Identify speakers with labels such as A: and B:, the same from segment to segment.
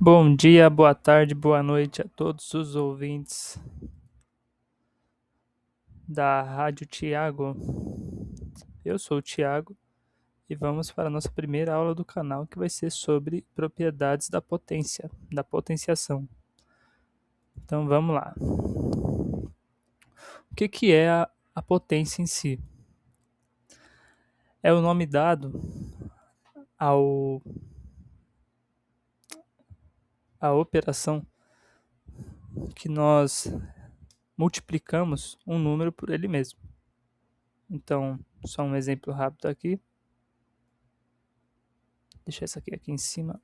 A: Bom dia, boa tarde, boa noite a todos os ouvintes da Rádio Tiago. Eu sou o Tiago e vamos para a nossa primeira aula do canal, que vai ser sobre propriedades da potência, da potenciação. Então vamos lá. O que é a potência em si? É o nome dado à operação que nós multiplicamos um número por ele mesmo. Então, só um exemplo rápido aqui. Deixa essa aqui em cima.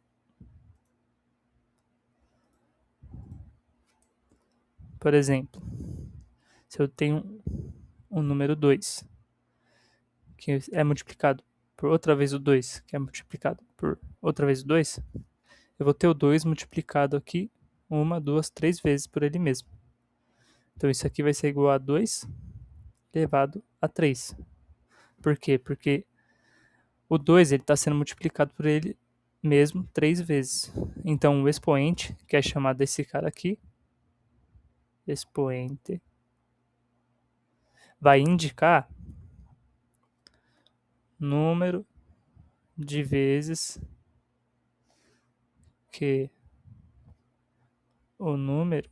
A: Por exemplo, se eu tenho um número 2, que é multiplicado por outra vez o 2, que é multiplicado por outra vez o 2, eu vou ter o 2 multiplicado aqui uma, duas, três vezes por ele mesmo. Então isso aqui vai ser igual a 2 elevado a 3. Por quê? Porque o 2 está sendo multiplicado por ele mesmo 3 vezes. Então o expoente, que é chamado desse cara aqui, expoente, vai indicar número de vezes que o número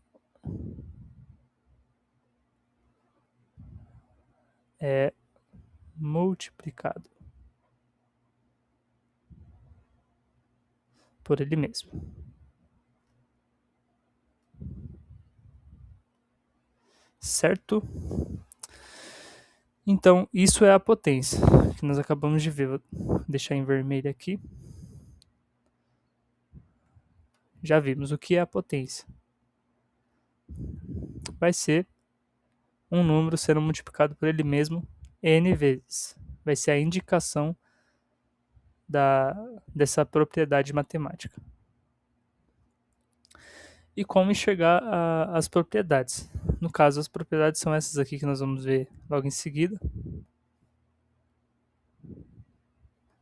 A: é multiplicado por ele mesmo. Certo? Então, isso é a potência que nós acabamos de ver. Vou deixar em vermelho aqui. Já vimos o que é a potência. Vai ser um número sendo multiplicado por ele mesmo n vezes. Vai ser a indicação dessa propriedade matemática. E como enxergar as propriedades. No caso, as propriedades são essas aqui que nós vamos ver logo em seguida.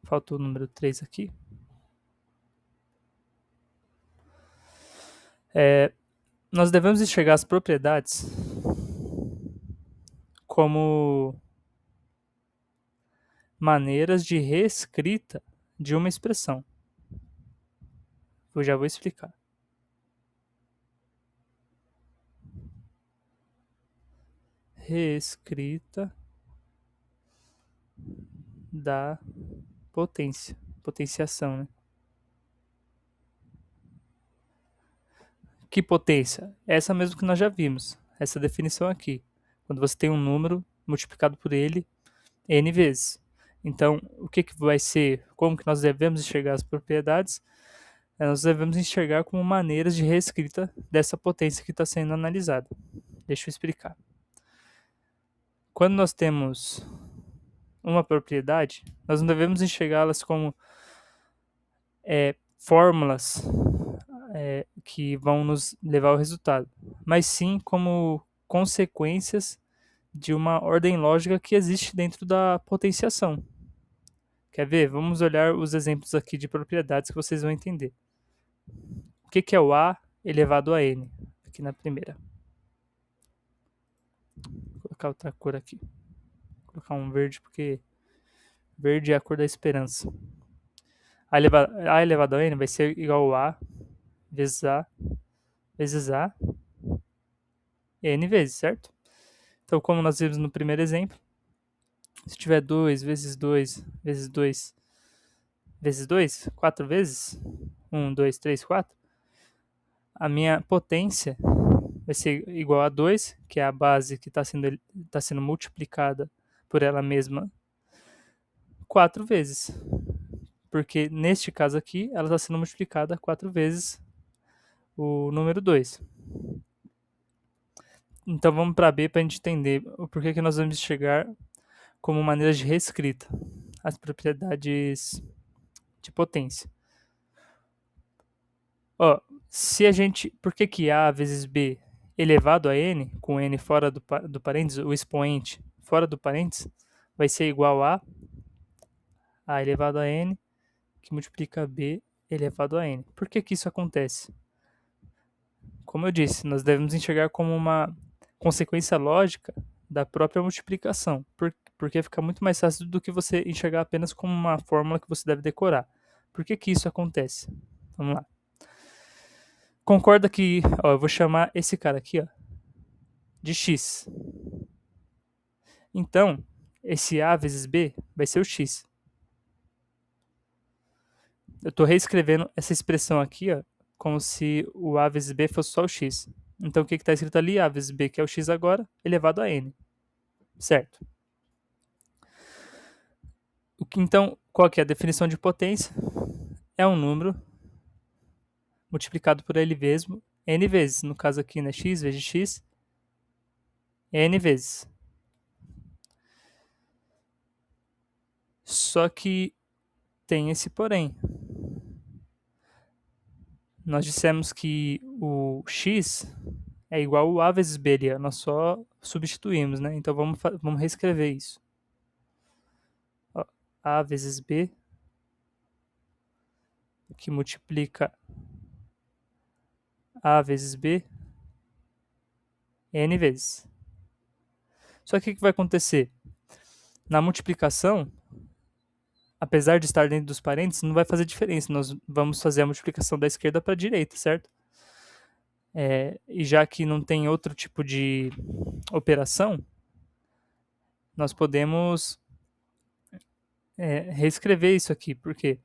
A: Falta o número 3 aqui. Nós devemos enxergar as propriedades como maneiras de reescrita de uma expressão. Eu já vou explicar. Reescrita da potência. Potenciação, né? Que potência? Essa mesmo que nós já vimos. Essa definição aqui. Quando você tem um número multiplicado por ele n vezes. Então, o que vai ser? Como que nós devemos enxergar as propriedades? Nós devemos enxergar como maneiras de reescrita dessa potência que está sendo analisada. Deixa eu explicar. Quando nós temos uma propriedade, nós não devemos enxergá-las como fórmulas que vão nos levar ao resultado, mas sim como consequências de uma ordem lógica que existe dentro da potenciação. Quer ver? Vamos olhar os exemplos aqui de propriedades que vocês vão entender. O que é o A elevado a N? Aqui na primeira. Vou colocar outra cor aqui. Vou colocar um verde porque verde é a cor da esperança. A elevado a N vai ser igual a vezes A vezes A N vezes, certo? Então, como nós vimos no primeiro exemplo, se tiver 2 vezes 2 vezes 2 vezes 2, 4 vezes, 1, 2, 3, 4, a minha potência vai ser igual a 2, que é a base que está sendo multiplicada por ela mesma 4 vezes. Porque neste caso aqui, ela está sendo multiplicada 4 vezes o número 2. Então vamos para B para a gente entender o porquê que nós vamos chegar como maneiras de reescrita as propriedades de potência. Ó, se a gente, por que A vezes B elevado a N, com N fora do parênteses, o expoente fora do parênteses, vai ser igual a elevado a N, que multiplica B elevado a n. Por que isso acontece? Como eu disse, nós devemos enxergar como uma consequência lógica da própria multiplicação, porque fica muito mais fácil do que você enxergar apenas como uma fórmula que você deve decorar. Por que isso acontece? Vamos lá. Concorda que, ó, eu vou chamar esse cara aqui, ó, de x. Então, esse a vezes b vai ser o x. Eu estou reescrevendo essa expressão aqui, ó, como se o a vezes b fosse só o x. Então, o que está escrito ali? A vezes b, que é o x agora, elevado a n. Certo? Então, qual que é a definição de potência? É um número multiplicado por ele mesmo n vezes. No caso aqui, né, x vezes x, n vezes. Só que tem esse porém. Nós dissemos que o x é igual ao a vezes b ali, ó. Nós só substituímos, né? Então vamos reescrever isso. Ó, a vezes b, que multiplica a vezes b, n vezes. Só que o que vai acontecer? Na multiplicação, apesar de estar dentro dos parênteses, não vai fazer diferença. Nós vamos fazer a multiplicação da esquerda para a direita, certo? E já que não tem outro tipo de operação, nós podemos reescrever isso aqui, porque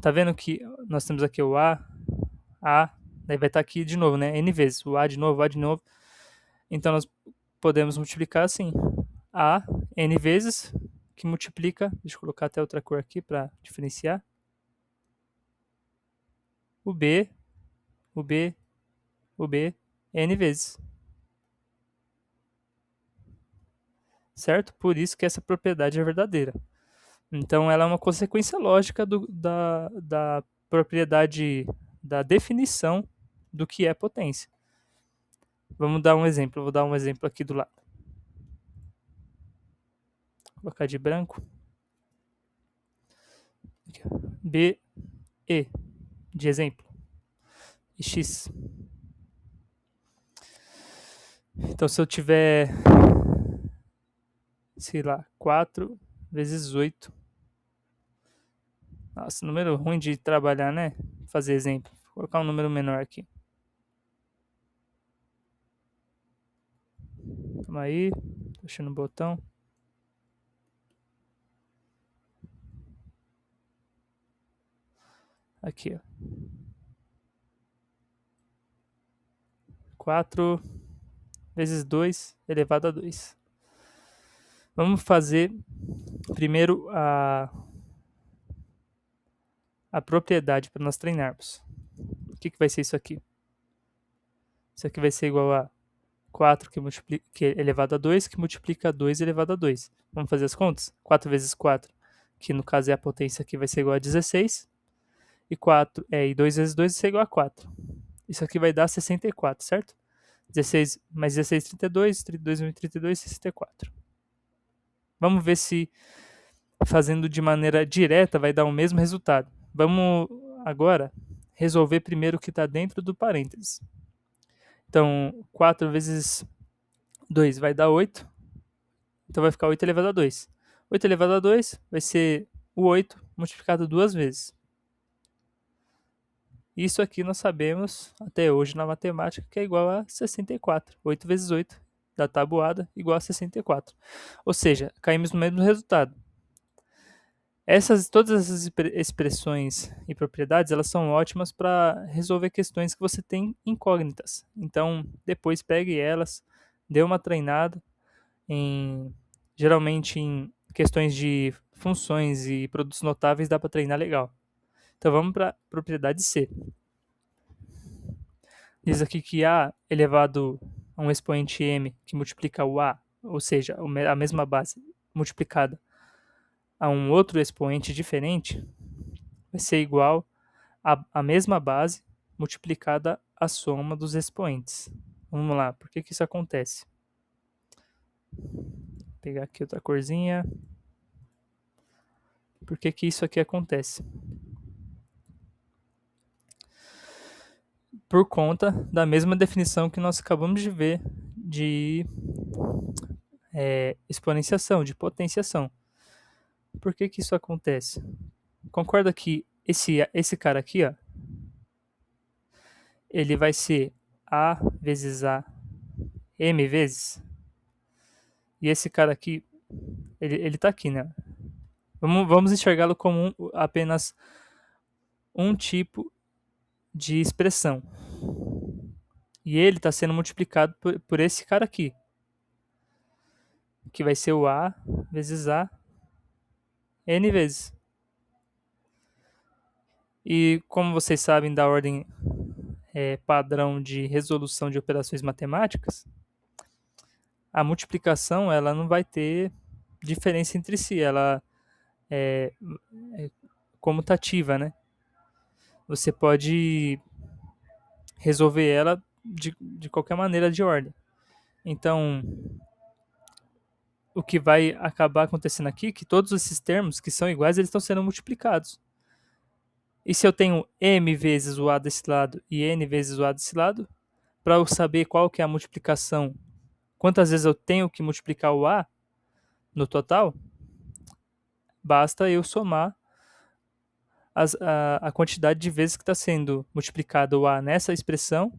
A: tá vendo que nós temos aqui o a, daí vai estar aqui de novo, né? N vezes, o a de novo, o a de novo. Então nós podemos multiplicar assim, a n vezes, que multiplica, deixa eu colocar até outra cor aqui para diferenciar, o b, o b, o b, n vezes. Certo? Por isso que essa propriedade é verdadeira. Então, ela é uma consequência lógica da propriedade, da definição do que é potência. Vamos dar um exemplo. Eu vou dar um exemplo aqui do lado. Vou colocar de branco. B, E, de exemplo. E X. Então, se eu tiver, sei lá, 4 vezes 8. Nossa, número ruim de trabalhar, né? Fazer exemplo. Vou colocar um número menor aqui. Calma aí. Puxando o botão. Aqui, ó. 4 vezes 2 elevado a 2. Vamos fazer primeiro a propriedade para nós treinarmos. O que vai ser isso aqui? Isso aqui vai ser igual a 4 que é elevado a 2, que multiplica 2 elevado a 2. Vamos fazer as contas? 4 vezes 4, que no caso é a potência aqui, vai ser igual a 16. E 2 vezes 2 vai ser igual a 4. Isso aqui vai dar 64, certo? 16 mais 16, 32, 32 mais 32, 64. Vamos ver se fazendo de maneira direta vai dar o mesmo resultado. Vamos agora resolver primeiro o que está dentro do parênteses. Então, 4 vezes 2 vai dar 8. Então, vai ficar 8 elevado a 2. 8 elevado a 2 vai ser o 8 multiplicado duas vezes. Isso aqui nós sabemos até hoje na matemática que é igual a 64. 8 vezes 8 da tabuada igual a 64. Ou seja, caímos no mesmo resultado. Todas essas expressões e propriedades, elas são ótimas para resolver questões que você tem incógnitas. Então, depois pegue elas, dê uma treinada, geralmente em questões de funções e produtos notáveis dá para treinar legal. Então, vamos para a propriedade C. Diz aqui que A elevado a um expoente m que multiplica o A, ou seja, a mesma base multiplicada a um outro expoente diferente, vai ser igual a mesma base multiplicada a soma dos expoentes. Vamos lá, por que isso acontece? Vou pegar aqui outra corzinha. Por que isso aqui acontece? por conta da mesma definição que nós acabamos de ver de exponenciação, de potenciação. Por que isso acontece? Concorda que esse cara aqui, ó, ele vai ser A vezes A M vezes? E esse cara aqui, ele tá aqui, né? Vamos enxergá-lo como apenas um tipo de expressão. E ele está sendo multiplicado por esse cara aqui, que vai ser o A vezes A N vezes. E como vocês sabem da ordem padrão de resolução de operações matemáticas, a multiplicação ela não vai ter diferença entre si, ela é comutativa, né? Você pode resolver ela de qualquer maneira de ordem. Então, o que vai acabar acontecendo aqui é que todos esses termos que são iguais, eles estão sendo multiplicados. E se eu tenho m vezes o a desse lado e n vezes o a desse lado, para eu saber qual que é a multiplicação, quantas vezes eu tenho que multiplicar o a no total, basta eu somar a quantidade de vezes que está sendo multiplicado o a nessa expressão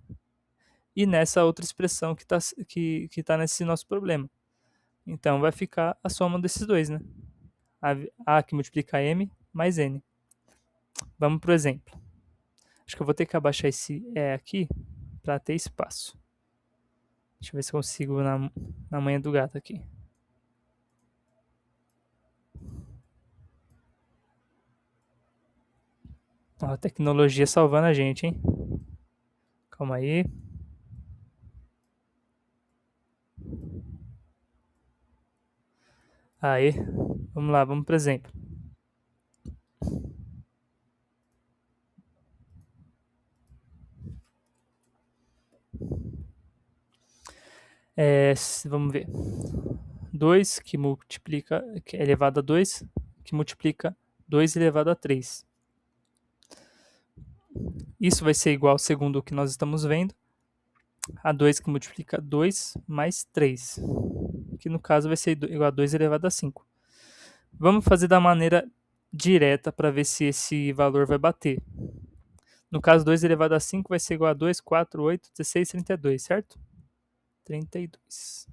A: e nessa outra expressão que tá nesse nosso problema. Então vai ficar a soma desses dois, né? A que multiplica m mais n. Vamos para o exemplo. Acho que eu vou ter que abaixar esse E aqui para ter espaço. Deixa eu ver se consigo na manha do gato aqui. Ó, a tecnologia salvando a gente, hein? Calma aí. Aí, vamos lá, vamos para exemplo. Vamos ver. 2 que multiplica, que é elevado a 2, que multiplica 2 elevado a 3. Isso vai ser igual, segundo o que nós estamos vendo, a 2 que multiplica 2 mais 3, que no caso vai ser igual a 2 elevado a 5. Vamos fazer da maneira direta para ver se esse valor vai bater. No caso, 2 elevado a 5 vai ser igual a 2, 4, 8, 16, 32, certo? 32.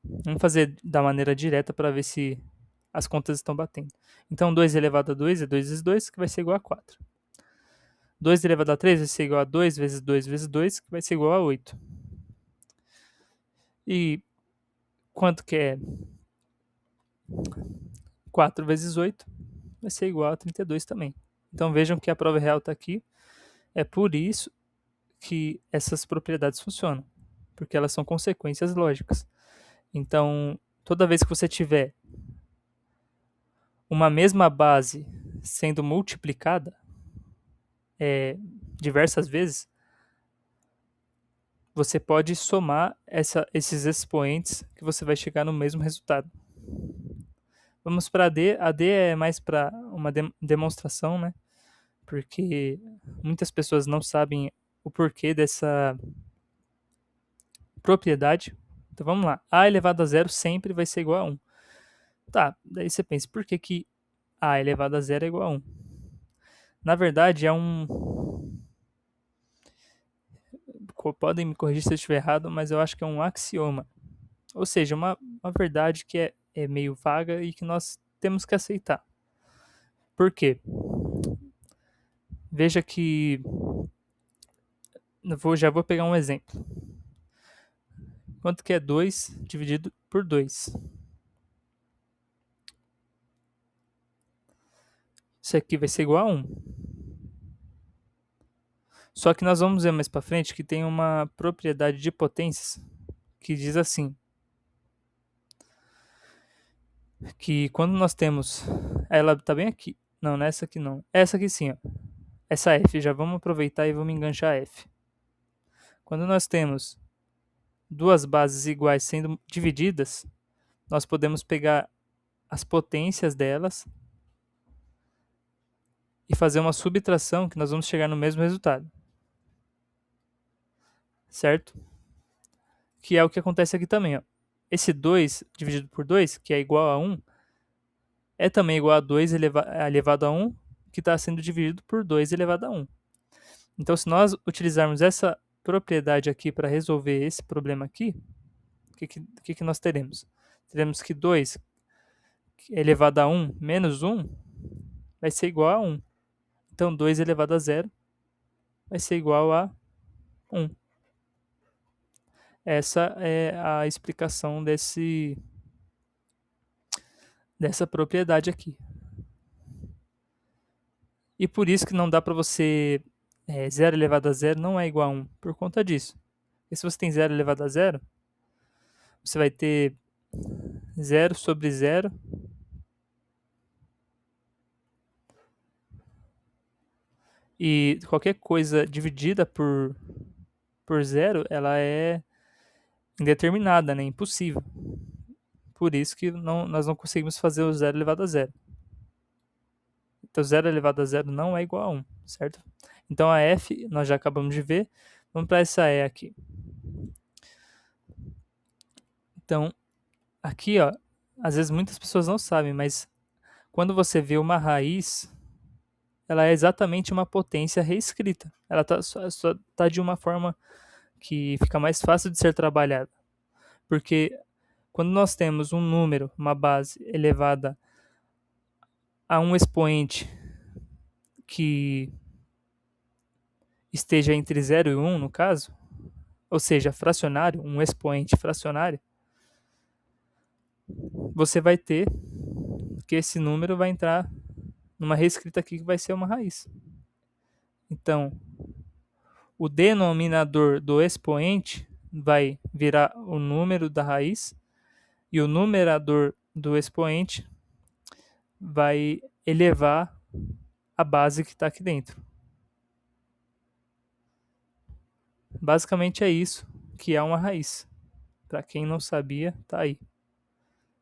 A: Vamos fazer da maneira direta para ver se as contas estão batendo. Então, 2 elevado a 2 é 2 vezes 2, que vai ser igual a 4. 2 elevado a 3 vai ser igual a 2 vezes 2 vezes 2, que vai ser igual a 8. E quanto que é 4 vezes 8? Vai ser igual a 32 também. Então, vejam que a prova real está aqui. É por isso que essas propriedades funcionam, porque elas são consequências lógicas. Então, toda vez que você tiver uma mesma base sendo multiplicada diversas vezes, você pode somar esses expoentes que você vai chegar no mesmo resultado. Vamos para a D. A D é mais para uma demonstração, né? Porque muitas pessoas não sabem o porquê dessa propriedade. Então vamos lá. A elevado a zero sempre vai ser igual a 1. Tá, daí você pensa, por que A elevado a zero é igual a 1? Na verdade, é um... Podem me corrigir se eu estiver errado, mas eu acho que é um axioma. Ou seja, uma verdade que é meio vaga e que nós temos que aceitar. Por quê? Veja que... Já vou pegar um exemplo. Quanto que é 2 dividido por 2? Isso aqui vai ser igual a 1. Só que nós vamos ver mais para frente que tem uma propriedade de potências que diz assim, que quando nós temos... Ela está bem aqui. Não, nessa aqui não. Essa aqui sim, ó. Essa F, já vamos aproveitar e vamos enganchar a F. Quando nós temos duas bases iguais sendo divididas, nós podemos pegar as potências delas e fazer uma subtração que nós vamos chegar no mesmo resultado. certo? Que é o que acontece aqui também, ó. Esse 2 dividido por 2, que é igual a 1, é também igual a 2 elevado a 1, que está sendo dividido por 2 elevado a 1. Então, se nós utilizarmos essa propriedade aqui para resolver esse problema aqui, o que nós teremos? Teremos que 2 elevado a 1 menos 1 vai ser igual a 1. Então, 2 elevado a 0 vai ser igual a 1. Essa é a explicação dessa propriedade aqui. E por isso que não dá para você... 0 elevado a 0 não é igual a 1, por conta disso. E se você tem 0 elevado a 0, você vai ter 0 sobre 0 e qualquer coisa dividida por 0, ela é indeterminada, né? Impossível. Por isso que nós não conseguimos fazer o 0 elevado a 0. Então 0 elevado a 0 não é igual a 1, certo? Então a f nós já acabamos de ver. Vamos para essa e aqui. Então, aqui, ó, às vezes muitas pessoas não sabem, mas quando você vê uma raiz, ela é exatamente uma potência reescrita. Ela só tá de uma forma que fica mais fácil de ser trabalhada. Porque quando nós temos um número, uma base elevada a um expoente que esteja entre 0 e 1, no caso, ou seja, fracionário, um expoente fracionário, você vai ter que esse número vai entrar numa reescrita aqui que vai ser uma raiz. Então, o denominador do expoente vai virar o número da raiz e o numerador do expoente vai elevar a base que está aqui dentro. Basicamente é isso que é uma raiz. Para quem não sabia, tá aí.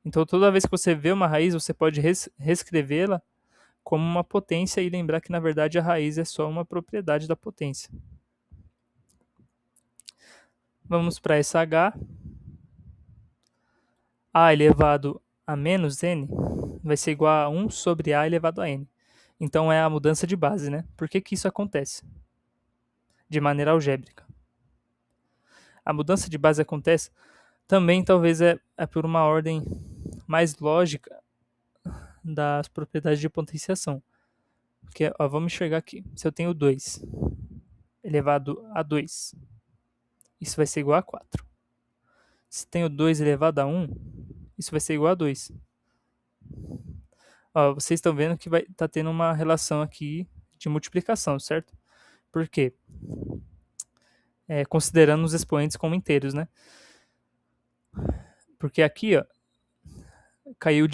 A: Então toda vez que você vê uma raiz, você pode reescrevê-la como uma potência e lembrar que na verdade a raiz é só uma propriedade da potência. Vamos para essa h. A elevado a menos n vai ser igual a 1 sobre a elevado a n. Então é a mudança de base, né? Por que isso acontece? De maneira algébrica. A mudança de base acontece também, talvez, é por uma ordem mais lógica das propriedades de potenciação. Porque, ó, vamos enxergar aqui. Se eu tenho 2 elevado a 2, isso vai ser igual a 4. Se tenho 2 elevado a 1, isso vai ser igual a 2. Ó, vocês estão vendo que vai tá tendo uma relação aqui de multiplicação, certo? Por quê? Considerando os expoentes como inteiros, né? Porque aqui, ó, caiu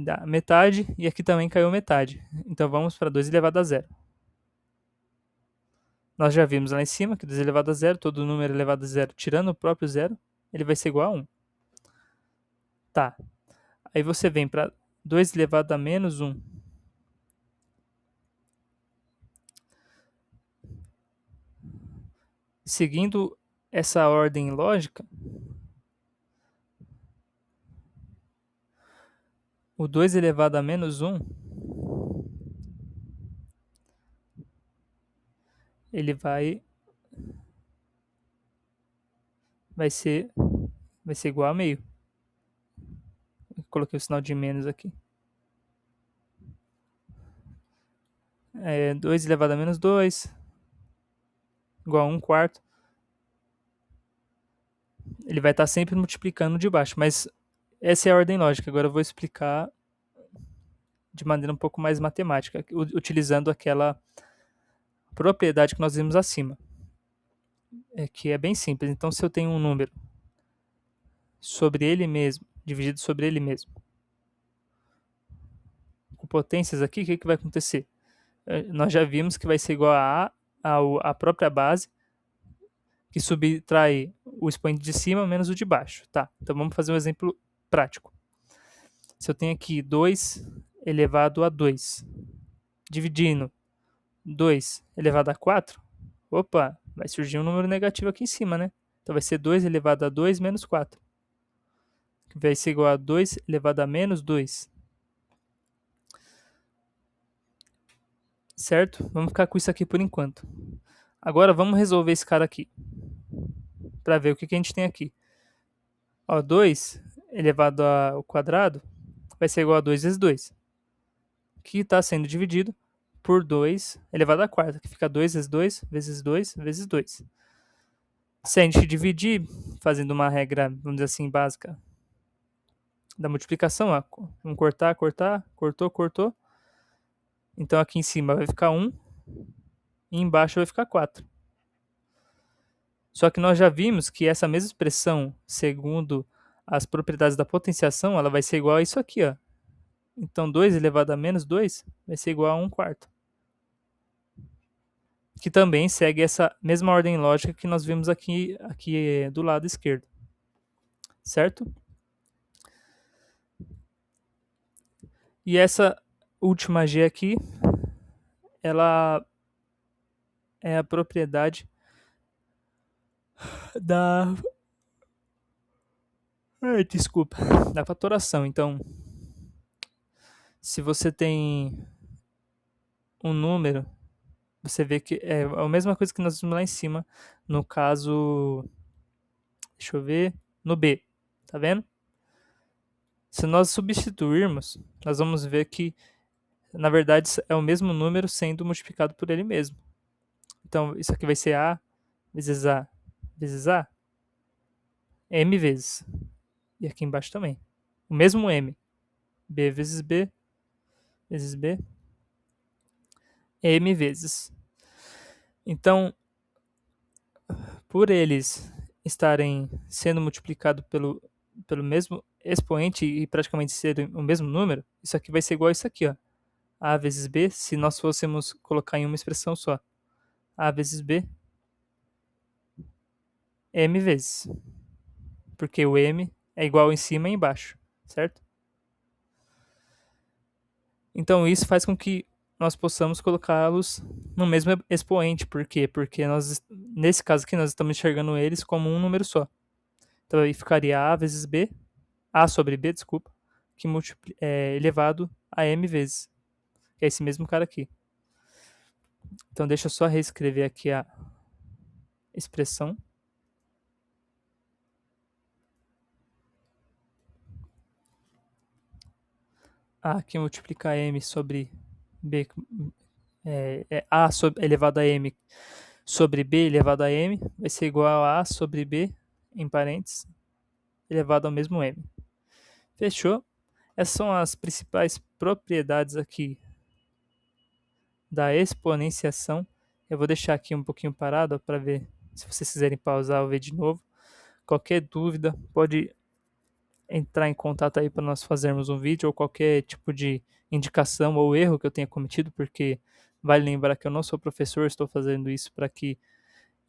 A: da metade e aqui também caiu metade. Então vamos para 2 elevado a 0. Nós já vimos lá em cima que 2 elevado a 0, todo número elevado a 0, tirando o próprio 0, ele vai ser igual a 1. Tá. Aí você vem para 2 elevado a menos 1. Seguindo essa ordem lógica, o 2 elevado a menos 1, ele vai ser igual a meio. Coloquei o sinal de menos aqui. 2 elevado a menos 2, igual a 1 quarto. Ele vai estar sempre multiplicando de baixo, mas essa é a ordem lógica. Agora eu vou explicar de maneira um pouco mais matemática, utilizando aquela propriedade que nós vimos acima, que é bem simples. Então, se eu tenho um número sobre ele mesmo, dividido sobre ele mesmo, com potências aqui, o que vai acontecer? Nós já vimos que vai ser igual a própria base, que subtrai o expoente de cima menos o de baixo. Tá, então vamos fazer um exemplo prático. Se eu tenho aqui 2 elevado a 2, dividindo 2 elevado a 4, opa, vai surgir um número negativo aqui em cima, né? Então vai ser 2 elevado a 2 menos 4. Que vai ser igual a 2 elevado a menos 2. Certo? Vamos ficar com isso aqui por enquanto. Agora vamos resolver esse cara aqui. Para ver o que a gente tem aqui. Ó, 2 elevado ao quadrado vai ser igual a 2 vezes 2. Que está sendo dividido por 2 elevado à quarta, que fica 2 vezes 2 vezes 2 vezes 2. Se a gente dividir, fazendo uma regra, vamos dizer assim, básica da multiplicação, ó, vamos cortar, cortou, cortou. Então aqui em cima vai ficar 1 e embaixo vai ficar 4. Só que nós já vimos que essa mesma expressão, segundo as propriedades da potenciação, ela vai ser igual a isso aqui, ó. Então 2 elevado a menos 2 vai ser igual a 1 quarto. Que também segue essa mesma ordem lógica que nós vimos aqui do lado esquerdo. Certo? E essa última G aqui, ela é a propriedade da... desculpa, da fatoração. Então, se você tem um número, você vê que é a mesma coisa que nós vimos lá em cima, no caso, deixa eu ver, no B, tá vendo? Se nós substituirmos, nós vamos ver que, na verdade, é o mesmo número sendo multiplicado por ele mesmo. Então, isso aqui vai ser A vezes A vezes A, M vezes. E aqui embaixo também. O mesmo M. B vezes B vezes B, M vezes. Então, por eles estarem sendo multiplicados pelo mesmo expoente e praticamente serem o mesmo número, isso aqui vai ser igual a isso aqui, ó. A vezes B, se nós fôssemos colocar em uma expressão só. A vezes B, M vezes. Porque o M é igual em cima e embaixo, certo? Então isso faz com que nós possamos colocá-los no mesmo expoente. Por quê? Porque nesse caso aqui nós estamos enxergando eles como um número só. Então aí ficaria A vezes B, A sobre B, desculpa, que é elevado a M vezes, que é esse mesmo cara aqui. Então deixa eu só reescrever aqui a expressão. A aqui multiplicar M sobre B, A elevado a M sobre B elevado a M, vai ser igual a A sobre B, em parênteses, elevado ao mesmo M. Fechou? Essas são as principais propriedades aqui da exponenciação. Eu vou deixar aqui um pouquinho parado para ver, se vocês quiserem pausar ou ver de novo. Qualquer dúvida, pode entrar em contato aí para nós fazermos um vídeo ou qualquer tipo de indicação ou erro que eu tenha cometido, porque vale lembrar que eu não sou professor, estou fazendo isso para que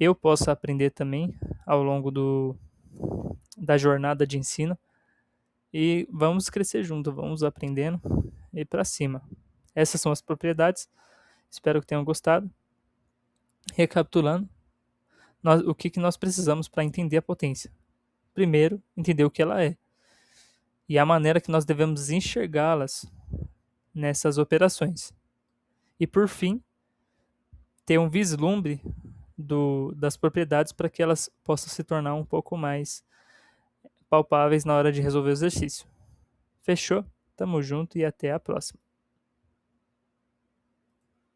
A: eu possa aprender também ao longo da jornada de ensino. E vamos crescer junto, vamos aprendendo e para cima. Essas são as propriedades. Espero que tenham gostado. Recapitulando, o que nós precisamos para entender a potência? Primeiro, entender o que ela é e a maneira que nós devemos enxergá-las nessas operações. E por fim, ter um vislumbre das propriedades para que elas possam se tornar um pouco mais palpáveis na hora de resolver o exercício. Fechou? Tamo junto e até a próxima.